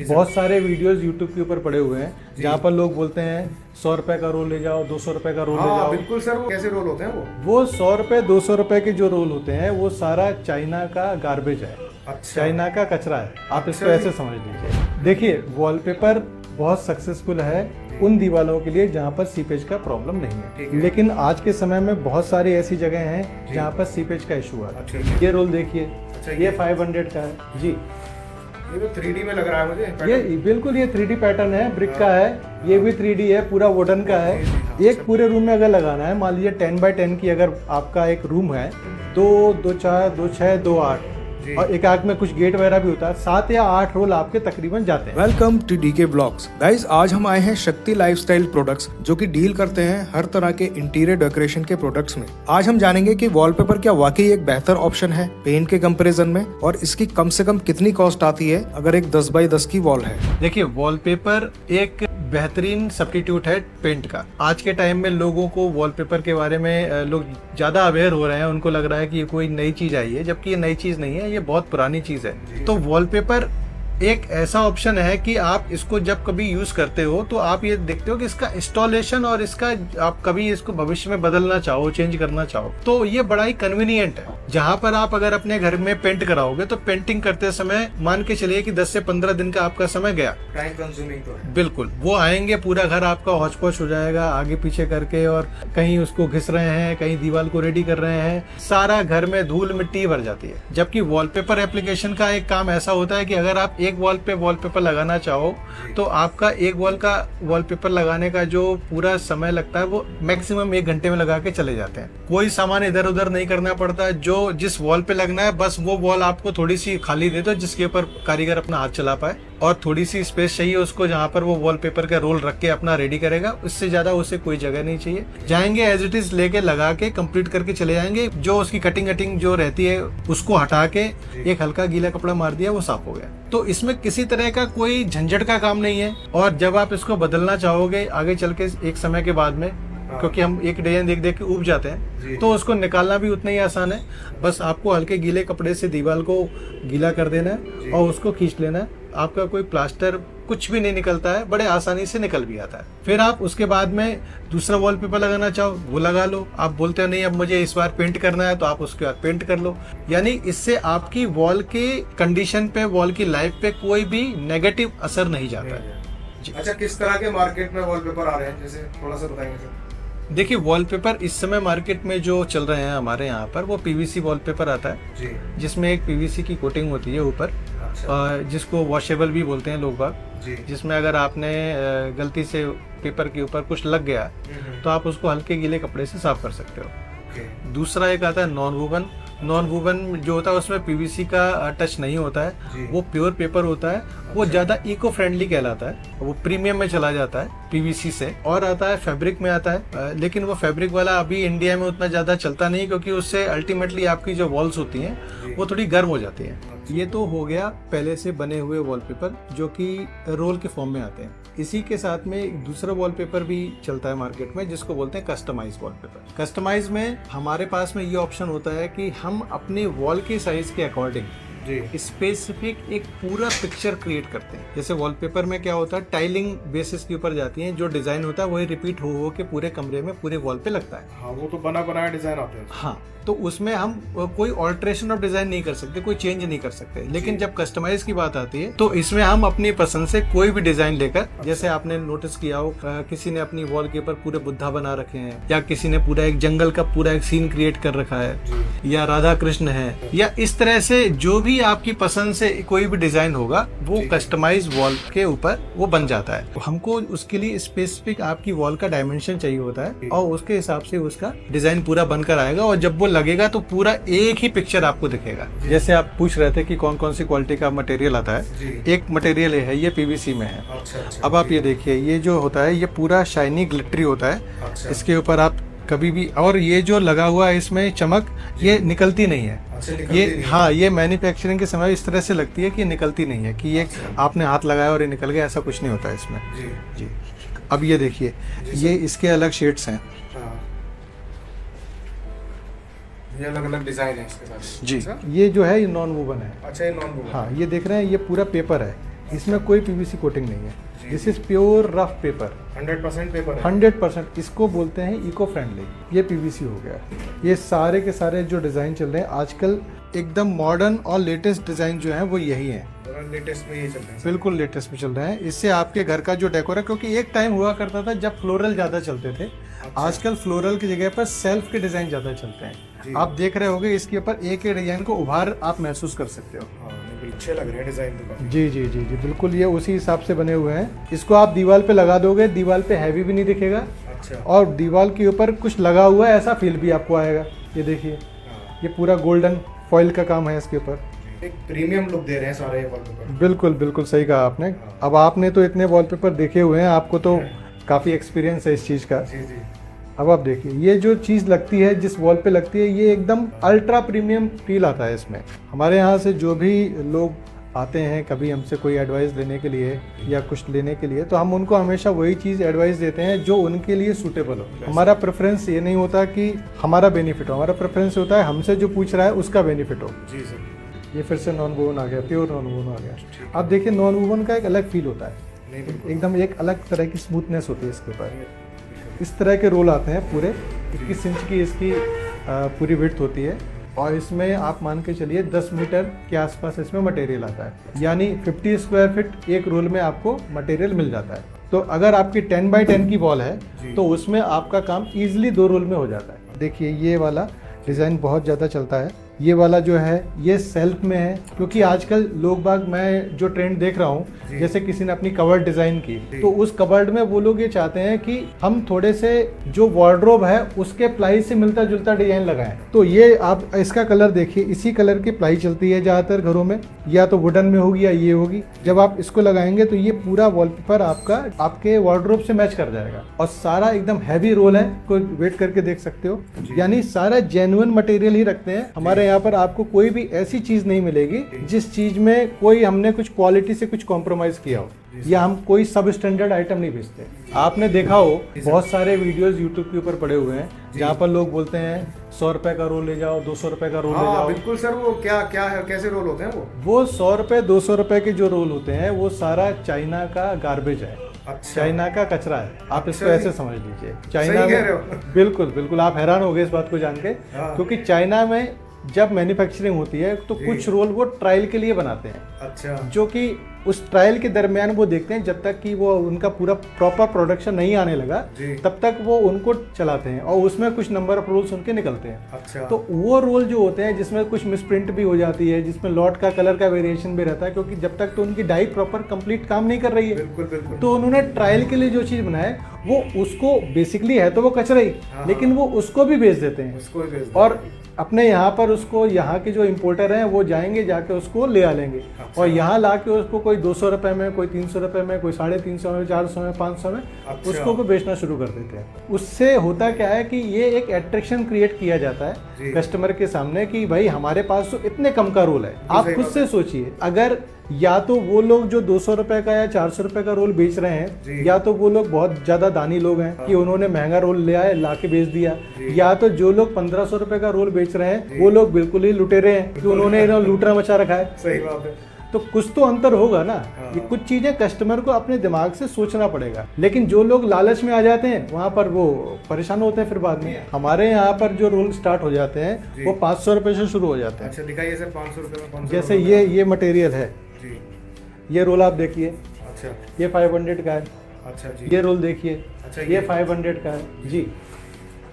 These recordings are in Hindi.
बहुत सारे वीडियोस YouTube के ऊपर पड़े हुए हैं जहाँ पर लोग बोलते हैं 100 रुपए का रोल ले जाओ, 200 रुपए का रोल ले जाओ। बिल्कुल सर, वो कैसे रोल होते हैं वो 100 रुपए 200 रुपए के जो रोल होते हैं वो सारा चाइना का गार्बेज है। अच्छा। चाइना का कचरा है, आप इसको जी। ऐसे समझ लीजिए। देखिए, वॉलपेपर बहुत सक्सेसफुल है उन दीवारों के लिए जहाँ पर सीपेज का प्रॉब्लम नहीं ठीक है, है। लेकिन आज के समय में बहुत सारी ऐसी जगह हैं जहाँ पर सीपेज का इशू है। ठीक है। ये रोल देखिए, अच्छा, ये 500 का है जी। ये तो 3D में लग रहा है मुझे ये बिल्कुल ये 3D पैटर्न है, ब्रिक का है। ये भी 3D है, पूरा वुडन का है। जी, हाँ, एक पूरे रूम में अगर लगाना है, मान लीजिए 10 बाय 10 की अगर आपका एक रूम है, 2 2 4 2 6 2 8 जी। और एक आग में कुछ गेट वगैरह भी होता है, 7 या 8 रोल आपके तकरीबन जाते हैं। Welcome to DK blogs. Guys, आज हम आए हैं शक्ति लाइफस्टाइल प्रोडक्ट्स, जो कि डील करते हैं हर तरह के इंटीरियर डेकोरेशन के प्रोडक्ट्स में। आज हम जानेंगे कि वॉलपेपर क्या वाकई एक बेहतर ऑप्शन है पेंट के कंपैरिजन में, और इसकी कम से कम कितनी कॉस्ट आती है अगर एक 10 बाई 10 की वॉल है। देखिए, वॉलपेपर एक बेहतरीन सब्स्टिट्यूट है पेंट का। आज के टाइम में लोगों को वॉलपेपर के बारे में लोग ज्यादा अवेयर हो रहे हैं, उनको लग रहा है कि ये कोई नई चीज आई है, जबकि ये नई चीज नहीं है, ये बहुत पुरानी चीज है। तो वॉलपेपर एक ऐसा ऑप्शन है कि आप इसको जब कभी यूज करते हो तो आप ये देखते हो कि इसका इंस्टॉलेशन और इसका आप कभी इसको भविष्य में बदलना चाहो, चेंज करना चाहो, तो ये बड़ा ही कन्वीनियंट है। जहां पर आप अगर अपने घर में पेंट कराओगे तो पेंटिंग करते समय मान के चलिए कि 10 से 15 दिन का आपका समय गया। टाइम कंज्यूमिंग तो है। बिल्कुल, वो आएंगे, पूरा घर आपका हौच पौच हो जाएगा आगे पीछे करके, और कहीं उसको घिस रहे हैं, कहीं दीवार को रेडी कर रहे हैं, सारा घर में धूल मिट्टी भर जाती है। जबकि वॉलपेपर एप्लीकेशन का एक काम ऐसा होता है कि अगर आप एक वॉल पे वॉलपेपर लगाना चाहो तो आपका एक वॉल का वॉलपेपर लगाने का जो पूरा समय लगता है वो मैक्सिमम 1 घंटे में लगा के चले जाते हैं। कोई सामान इधर उधर नहीं करना पड़ता, जो जिस वॉल पे लगना है बस वो वॉल आपको थोड़ी सी खाली दे दो जिसके ऊपर कारीगर अपना हाथ चला पाए, और थोड़ी सी स्पेस चाहिए उसको जहां पर वो वॉलपेपर का रोल रख के अपना रेडी करेगा। उससे ज्यादा उसे कोई जगह नहीं चाहिए। जाएंगे एज इट इज लेके लगा के कंप्लीट करके चले जाएंगे। जो उसकी कटिंग जो रहती है उसको हटा के एक हल्का गीला कपड़ा मार दिया, वो साफ हो गया। तो इसमें किसी तरह का कोई झंझट का काम नहीं है। और जब आप इसको बदलना चाहोगे आगे चल के एक समय के बाद में, क्योंकि हम एक डिजाइन देख देख के उब जाते हैं, तो उसको निकालना भी उतना ही आसान है। बस आपको हल्के गीले कपड़े से दीवार को गीला कर देना है और उसको खींच लेना है। आपका कोई प्लास्टर कुछ भी नहीं निकलता है, बड़े आसानी से निकल भी आता है। फिर आप उसके बाद में दूसरा वॉलपेपर लगाना चाहो वो लगा लो। आप बोलते हो नहीं अब मुझे इस बार पेंट करना है, तो आप उसके बाद पेंट कर लो। यानी इससे आपकी वॉल के कंडीशन पे, वॉल की लाइफ पे कोई भी नेगेटिव असर नहीं जाता है। अच्छा, किस तरह के मार्केट में वॉलपेपर आ रहे हैं, जैसे थोड़ा सा बताएंगे सर। देखिए, वॉलपेपर इस समय मार्केट में जो चल रहे हैं हमारे यहाँ पर, वो पीवीसी वॉलपेपर आता है जी। जिसमें एक पीवीसी की कोटिंग होती है ऊपर, अच्छा। जिसको वॉशेबल भी बोलते हैं लोग बाग। जी। जिसमें अगर आपने गलती से पेपर के ऊपर कुछ लग गया तो आप उसको हल्के गीले कपड़े से साफ कर सकते हो। ओके। दूसरा एक आता है नॉन वूवन। नॉन वूवन जो होता है उसमें पीवीसी का टच नहीं होता है, वो प्योर पेपर होता है। वो ज्यादा इको फ्रेंडली कहलाता है, वो प्रीमियम में चला जाता है पीवीसी से। और आता है फैब्रिक में आता है, लेकिन वो फैब्रिक वाला अभी इंडिया में उतना ज्यादा चलता नहीं, क्योंकि उससे अल्टीमेटली आपकी जो वॉल्स होती हैं वो थोड़ी गर्म हो जाती हैं। ये तो हो गया पहले से बने हुए वॉलपेपर जो कि रोल के फॉर्म में आते हैं। इसी के साथ में एक दूसरा वॉलपेपर भी चलता है मार्केट में जिसको बोलते हैं कस्टमाइज वॉलपेपर। कस्टमाइज में हमारे पास में ये ऑप्शन होता है कि हम अपने वॉल के साइज के अकॉर्डिंग स्पेसिफिक एक पूरा पिक्चर क्रिएट करते हैं। जैसे वॉलपेपर में क्या होता है, टाइलिंग बेसिस के ऊपर जाती है, जो डिजाइन होता है वही रिपीट हो के पूरे कमरे में पूरे वॉल पे लगता है। हाँ, वो तो बना बनाया डिजाइन आते हैं। हाँ, तो उसमें हम कोई ऑल्ट्रेशन ऑफ डिजाइन नहीं कर सकते, कोई चेंज नहीं कर सकते। लेकिन जब कस्टमाइज की बात आती है तो इसमें हम अपनी पसंद से कोई भी डिजाइन लेकर, जैसे आपने नोटिस किया हो किसी ने अपनी वॉल के ऊपर पूरे बुद्धा बना रखे हैं, या किसी ने पूरा एक जंगल का पूरा एक सीन क्रिएट कर रखा है, या राधा कृष्ण है, या इस तरह से जो भी आपकी पसंद से कोई भी डिजाइन होगा वो कस्टमाइज वॉल के ऊपर वो बन जाता है। हमको उसके लिए स्पेसिफिक आपकी वॉल का डायमेंशन चाहिए होता है और उसके हिसाब से उसका डिजाइन पूरा बनकर आएगा, और जब वो लगेगा तो पूरा एक ही पिक्चर आपको दिखेगा। जैसे आप पूछ रहे थे कि कौन कौन सी क्वालिटी का मटेरियल आता है, एक मटेरियल है ये पीवीसी में है। अच्छा। अब आप ये देखिए, ये जो होता है ये पूरा शाइनी ग्लिटरी होता है। अच्छा। इसके ऊपर आप कभी भी, और ये जो लगा हुआ है इसमें चमक, ये निकलती नहीं है। अच्छा, ये हाँ, ये मैन्युफैक्चरिंग के समय इस तरह से लगती है कि निकलती नहीं है, कि ये आपने हाथ लगाया और ये निकल गया, ऐसा कुछ नहीं होता है इसमें। जी। अब ये देखिए, ये इसके अलग शेड्स हैं। ये अलग अलग डिजाइन है इसके साथ। जी। अच्छा? ये जो है ये नॉन वूवन है। अच्छा, ये नॉन वूवन। हाँ, ये देख रहे हैं ये पूरा पेपर है, इसमें कोई पीवीसी कोटिंग नहीं है। This is pure rough paper, 100% paper है। 100%। इसको बोलते हैं इको फ्रेंडली। ये पीवीसी हो गया। ये सारे के सारे जो डिज़ाइन चल रहे हैं आजकल एकदम मॉडर्न और लेटेस्ट डिज़ाइन जो है वो यही है। लेटेस्ट में ये चल रहा है। बिल्कुल लेटेस्ट में चल रहा है। इससे आपके घर का जो डेकोर है, क्योंकि एक टाइम हुआ करता था जब फ्लोरल ज़्यादा चलते थे, आजकल फ्लोरल की जगह पर सेल्फ के डिज़ाइन ज़्यादा चलते हैं। आप देख रहे होंगे इसके ऊपर एक ही डिज़ाइन को उभार आप महसूस कर सकते हो। अच्छे लग रहे हैं डिजाइन तो काफी। जी जी जी जी बिल्कुल, ये उसी हिसाब से बने हुए हैं। इसको आप दीवार पे लगा दोगे, दीवार पे हैवी भी नहीं दिखेगा। अच्छा। और दीवार के ऊपर कुछ लगा हुआ है ऐसा फील भी आपको आएगा। ये देखिए, ये पूरा गोल्डन फॉइल का काम है इसके ऊपर। एक प्रीमियम लुक दे रहे हैं सारे वॉलपेपर। बिल्कुल बिल्कुल सही कहा आपने। अब आपने तो इतने वॉलपेपर देखे हुए हैं, आपको तो काफ़ी एक्सपीरियंस है इस चीज़ का। जी जी। अब आप देखिए, ये जो चीज़ लगती है जिस वॉल पे लगती है, ये एकदम अल्ट्रा प्रीमियम फील आता है इसमें। हमारे यहाँ से जो भी लोग आते हैं कभी हमसे कोई एडवाइस लेने के लिए या कुछ लेने के लिए, तो हम उनको हमेशा वही चीज़ एडवाइस देते हैं जो उनके लिए सूटेबल हो। हमारा प्रेफरेंस ये नहीं होता कि हमारा बेनिफिट हो, हमारा प्रेफरेंस होता है हमसे जो पूछ रहा है उसका बेनिफिट हो। जी सर। ये फिर से नॉन वोवन आ गया, प्योर नॉन वोवन आ गया। आप देखिए, नॉन वोवन का एक अलग फील होता है, नहीं बिल्कुल। एकदम एक अलग तरह की स्मूथनेस होती है इसके ऊपर। इस तरह के रोल आते हैं पूरे 21 इंच की इसकी पूरी विड्थ होती है। और इसमें आप मान के चलिए 10 मीटर के आसपास इसमें मटेरियल आता है, यानी 50 स्क्वायर फीट एक रोल में आपको मटेरियल मिल जाता है। तो अगर आपकी 10 बाई 10 की वॉल है तो उसमें आपका काम ईजिली 2 रोल में हो जाता है। देखिए, ये वाला डिज़ाइन बहुत ज़्यादा चलता है। ये वाला जो है ये सेल्फ में है, क्योंकि आजकल लोग बाग, मैं जो ट्रेंड देख रहा हूँ, जैसे किसी ने अपनी कवर्ड डिज़ाइन की, तो उस कवर्ड में वो लोग ये चाहते हैं कि हम थोड़े से जो वार्डरोब है उसके प्लाई से मिलता जुलता डिजाइन लगाएं। तो ये आप इसका कलर देखिए, इसी कलर की प्लाई चलती है ज़्यादातर घरों में, या तो वुडन में होगी या ये होगी। जब आप इसको लगाएंगे तो ये पूरा वॉलपेपर आपका आपके वार्डरोब से मैच कर जाएगा। और सारा एकदम हैवी रोल है, कोई वेट करके देख सकते हो, यानी सारा जेन्युइन मटेरियल ही रखते हैं। हमारे यहाँ पर आपको कोई भी ऐसी चीज नहीं मिलेगी जिस चीज में कोई हमने कुछ क्वालिटी से कुछ कॉम्प्रोमाइज किया हो, या हम कोई सब स्टैंडर्ड आइटम नहीं बेचते। आपने देखा हो बहुत सारे वीडियोस यूट्यूब के ऊपर पड़े हुए हैं जहाँ पर लोग बोलते हैं 100 रुपए का रोल ले जाओ, 200 रुपए का रोल ले जाओ। बिल्कुल सर, वो क्या क्या है, कैसे रोल होते हैं वो 100 रुपए 200 रुपए के जो रोल होते हैं वो सारा चाइना का गार्बेज है। अच्छा। चाइना का कचरा है, आप इसको जी। ऐसे समझ लीजिए। चाइना में बिल्कुल बिल्कुल आप हैरान हो गए इस बात को जान के, क्योंकि चाइना में जब मैन्युफैक्चरिंग होती है तो कुछ रोल वो ट्रायल के लिए बनाते हैं। अच्छा। जो कि उस ट्रायल के दरमियान वो देखते हैं, जब तक कि वो उनका पूरा प्रॉपर प्रोडक्शन नहीं आने लगा तब तक वो उनको चलाते हैं, और उसमें कुछ नंबर ऑफ रोल्स उनके निकलते हैं। अच्छा। तो वो रोल जो होते हैं जिसमें कुछ मिसप्रिंट भी हो जाती है, जिसमें लॉट का कलर का वेरिएशन भी रहता है, क्योंकि जब तक तो उनकी डाई प्रॉपर कंप्लीट काम नहीं कर रही है। बिल्कुल बिल्कुल। तो उन्होंने ट्रायल के लिए जो चीज बनाया वो उसको बेसिकली है तो वो कचरा ही, लेकिन वो उसको भी बेच देते हैं। उसको भी बेच देते और अपने यहाँ पर उसको, यहाँ के जो इम्पोर्टर हैं वो जाएंगे, जाके उसको ले आ लेंगे। और यहाँ ला के उसको कोई 200 रुपए में, कोई 300 रुपए में, कोई 350 में, 400 में, 500 में उसको को बेचना शुरू कर देते हैं। उससे होता क्या है कि ये एक अट्रैक्शन क्रिएट किया जाता है कस्टमर के सामने कि भाई हमारे पास तो इतने कम का रोल है। आप खुद से सोचिए, अगर या तो वो लोग जो 200 रुपए का या 400 रुपए का रोल बेच रहे हैं, या तो वो लोग बहुत ज्यादा दानी लोग हैं कि उन्होंने महंगा रोल ले आए ला के बेच दिया, या तो जो लोग 1500 रुपए का रोल बेच रहे हैं वो लोग बिल्कुल ही लुटेरे हैं कि उन्होंने लूटरा मचा रखा है। सही बात है। तो कुछ तो अंतर होगा ना। ये कुछ चीजें कस्टमर को अपने दिमाग से सोचना पड़ेगा, लेकिन जो लोग लालच में आ जाते हैं वहां पर वो परेशान होते हैं फिर बाद में। हमारे यहाँ पर जो रोल स्टार्ट हो जाते हैं वो 500 रुपए से शुरू हो जाते हैं। अच्छा, दिखाइए सर 500 रुपए में। 500 जैसे ये मटेरियल है, ये रोल आप देखिए। अच्छा। ये 500 का है। अच्छा जी। ये रोल देखिए। अच्छा, ये 500 का है जी।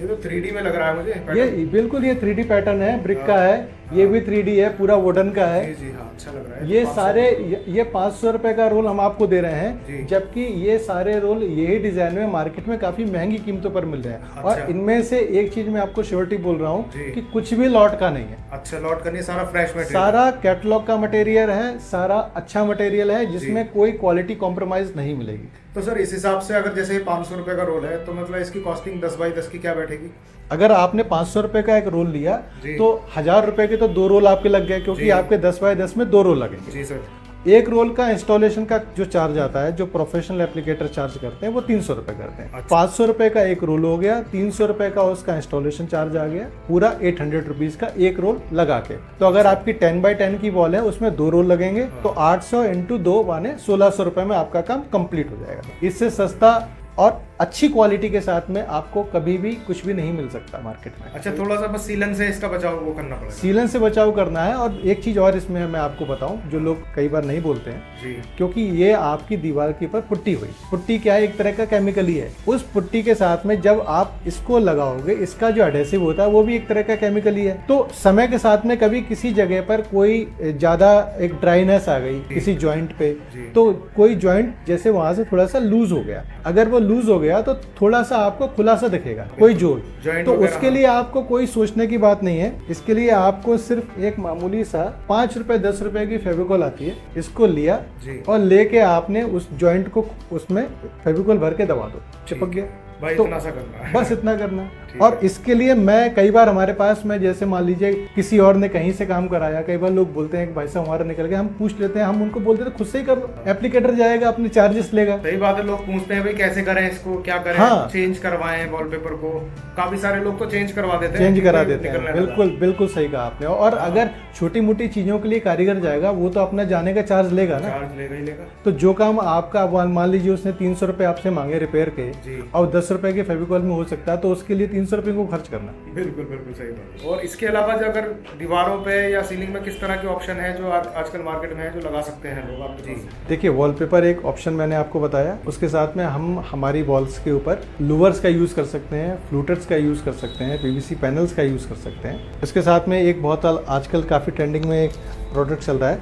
ये तो 3D में लग रहा है मुझे। ये बिल्कुल ये 3D पैटर्न है, ब्रिक का है। ये भी 3D है, पूरा वुडन का है। जी हाँ, अच्छा लग रहा है। ये सारे ये 500 रुपए का रोल हम आपको दे रहे हैं, जबकि ये सारे रोल यही डिजाइन में मार्केट में काफी महंगी कीमतों पर मिल रहे हैं। अच्छा। और इनमें से एक चीज मैं आपको श्योरिटी बोल रहा हूँ कि कुछ भी लॉट का नहीं है। अच्छा, लॉट करनी, सारा फ्रेश मटेरियल, सारा कैटलॉग का मटेरियल है, सारा अच्छा मटेरियल है जिसमें कोई क्वालिटी कॉम्प्रोमाइज नहीं मिलेगी। तो सर इस हिसाब से अगर जैसे 500 रुपए का रोल है तो मतलब इसकी कॉस्टिंग 10 बाई 10 की क्या बैठेगी? अगर आपने 500 रुपए का एक रोल लिया तो 1000 रुपए के तो 2 रोल आपके लग गए, क्योंकि आपके 10 बाय 10 में 2 रोल लगेंगे। जी सर। एक रोल का इंस्टॉलेशन का जो चार्ज आता है, जो प्रोफेशनल एप्लीकेटर चार्ज करते हैं, वो 300 रुपए करते हैं। 500 रुपए का एक रोल हो गया, 300 रुपए का उसका इंस्टॉलेशन चार्ज आ गया, पूरा 800 रुपीज का एक रोल लगा के। तो अगर आपकी 10x10 की वॉल है, उसमें 2 रोल लगेंगे, तो 800 × 2 माने 1600 रुपए में आपका काम कंप्लीट हो जाएगा। इससे सस्ता और अच्छी क्वालिटी के साथ में आपको कभी भी कुछ भी नहीं मिल सकता मार्केट में। अच्छा, थोड़ा सा बस सीलन से इसका बचाव वो करना पड़ेगा। सीलन से बचाव करना है। और एक चीज और इसमें मैं आपको बताऊं, जो लोग कई बार नहीं बोलते हैं जी, क्योंकि ये आपकी दीवार के ऊपर पुट्टी हुई, पुट्टी क्या है, एक तरह का केमिकल ही है। उस पुट्टी के साथ में जब आप इसको लगाओगे, इसका जो एडेसिव होता है वो भी एक तरह का केमिकल ही है। तो समय के साथ में कभी किसी जगह पर कोई ज्यादा एक ड्राइनेस आ गई किसी जॉइंट पे, तो कोई जॉइंट जैसे वहां से थोड़ा सा लूज हो गया, अगर वो लूज हो गया तो थोड़ा सा आपको खुलासा दिखेगा, कोई जोड़। तो उसके लिए आपको कोई सोचने की बात नहीं है। इसके लिए आपको सिर्फ एक मामूली सा 5 रुपए 10 रुपए की फेविकोल आती है, इसको लिया और लेके आपने उस जॉइंट को उसमें फेविकोल भर के दबा दो, चिपक गया। भाई तो इतना सा करना है, बस इतना करना है। और इसके लिए मैं कई बार हमारे पास में, जैसे मान लीजिए किसी और ने कहीं से काम कराया, कई बार लोग बोलते हैं कि भाई साहब हमारा निकल गया, हम पूछ लेते हैं, हम उनको बोलते हैं खुद से ही कर लो, एप्लीकेटर जाएगा अपने चार्जेस लेगा। सही बात है, लोग पूछते हैं भाई कैसे करें इसको, क्या करें, हाँ। चेंज करवाएं वॉलपेपर को। काफी सारे लोग तो चेंज करवा देते हैं, चेंज करा देते हैं, बिल्कुल बिल्कुल सही कहा आपने। और अगर छोटी मोटी चीजों के लिए कारीगर जाएगा, वो तो अपना जाने का चार्ज लेगा ना, चार्ज लेगा ही लेगा। तो जो काम आपका, मान लीजिए उसने 300 रुपए आपसे मांगे रिपेयर के, और 10 रुपए के फेविकोल में हो सकता है, तो उसके लिए 300 रुपए को खर्च करना। बिल्कुल बिल्कुल सही बात है। और इसके अलावा जो अगर दीवारों पे या सीलिंग में किस तरह के ऑप्शन है जो आजकल मार्केट में है, जो लगा सकते हैं लोग आपके पास? देखिए, वॉलपेपर एक ऑप्शन मैंने आपको बताया, उसके साथ में हम हमारी वॉल्स के ऊपर लूवर्स का यूज कर सकते हैं, फ्लूटर्स का यूज कर सकते हैं, पीवीसी पैनल्स का यूज कर सकते हैं। इसके साथ में एक बहुत आजकल काफी ट्रेंडिंग में एक प्रोडक्ट चल रहा है,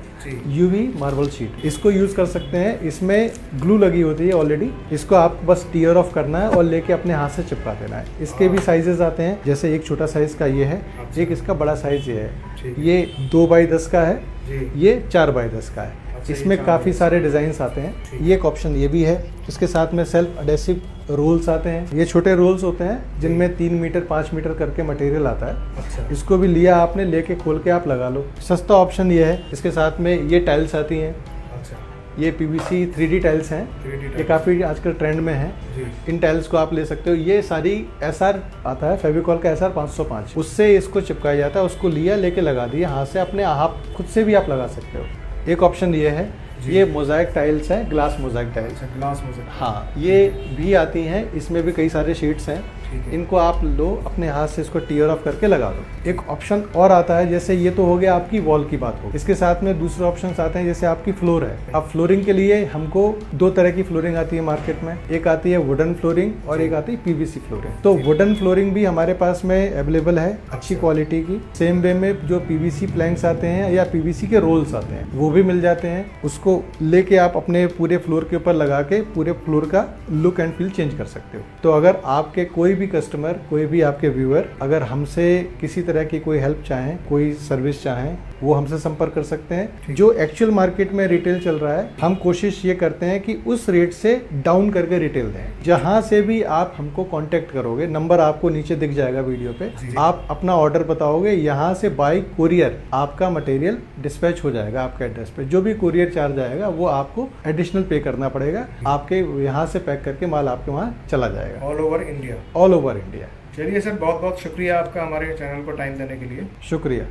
यूवी मार्बल शीट, इसको यूज कर सकते हैं। इसमें ग्लू लगी होती है ऑलरेडी, इसको आपको बस टीयर ऑफ करना है और लेके अपने हाथ से चिपका देना है। इसके भी साइजेस आते हैं, जैसे एक छोटा साइज का ये है, एक इसका बड़ा साइज ये है, ये 2x10 का है, ये 4x10 का है। इसमें काफ़ी सारे डिज़ाइंस आते हैं। ये एक ऑप्शन ये भी है। इसके साथ में सेल्फ एडेसिव रोल्स आते हैं, ये छोटे रोल्स होते हैं जिनमें 3 मीटर 5 मीटर करके मटेरियल आता है। अच्छा। इसको भी लिया आपने, लेके खोल के आप लगा लो, सस्ता ऑप्शन ये है। इसके साथ में ये टाइल्स आती हैं, ये पीवीसी 3D टाइल्स हैं, ये काफ़ी आजकल ट्रेंड में है। इन टाइल्स को आप ले सकते हो। ये सारी SR आता है, फेविकॉल का SR 505, उससे इसको चिपकाया जाता है। उसको लिया, लेके लगा दिया हाथ से, अपने आप खुद से भी आप लगा सकते हो। एक ऑप्शन ये है, ये मोजाइक टाइल्स हैं, glass Mosaic tiles. Glass Mosaic, हाँ, ये भी आती हैं, इसमें भी कई सारे शेड्स हैं। इनको आप लो, अपने हाथ से इसको टीयर ऑफ करके लगा दो। एक ऑप्शन और आता है, जैसे ये तो हो गया आपकी वॉल की बात हो, इसके साथ में दूसरे ऑप्शंस आते हैं, जैसे आपकी फ्लोर है। अब फ्लोरिंग के लिए हमको 2 तरह की फ्लोरिंग आती है मार्केट में, एक आती है वुडन फ्लोरिंग और एक आती है पीवीसी फ्लोरिंग। तो वुडन फ्लोरिंग भी हमारे पास में अवेलेबल है, अच्छी क्वालिटी की। सेम वे में जो पीवीसी प्लैंक्स आते हैं या पीवीसी के रोल्स आते हैं, वो भी मिल जाते हैं। उसको लेके आप अपने पूरे फ्लोर के ऊपर लगा के पूरे फ्लोर का लुक एंड फील चेंज कर सकते हो। तो अगर आपके कोई भी कस्टमर, कोई भी आपके व्यूअर अगर हमसे किसी तरह की कोई हेल्प चाहें, कोई सर्विस चाहें, वो हमसे संपर्क कर सकते हैं। जो एक्चुअल मार्केट में रिटेल चल रहा है, हम कोशिश ये करते हैं कि उस रेट से डाउन करके रिटेल दें। जहां से भी आप हमको कांटेक्ट करोगे, नंबर आपको नीचे दिख जाएगा वीडियो पे, आप अपना ऑर्डर बताओगे, यहाँ से बाय कुरियर आपका मटेरियल डिस्पैच हो जाएगा आपके एड्रेस पे। जो भी कुरियर चार्ज आएगा वो आपको एडिशनल पे करना पड़ेगा, आपके यहाँ से पैक करके माल आपके वहाँ चला जाएगा। All over India. All over India. चलिए सर, बहुत बहुत शुक्रिया आपका हमारे चैनल को टाइम देने के लिए। शुक्रिया।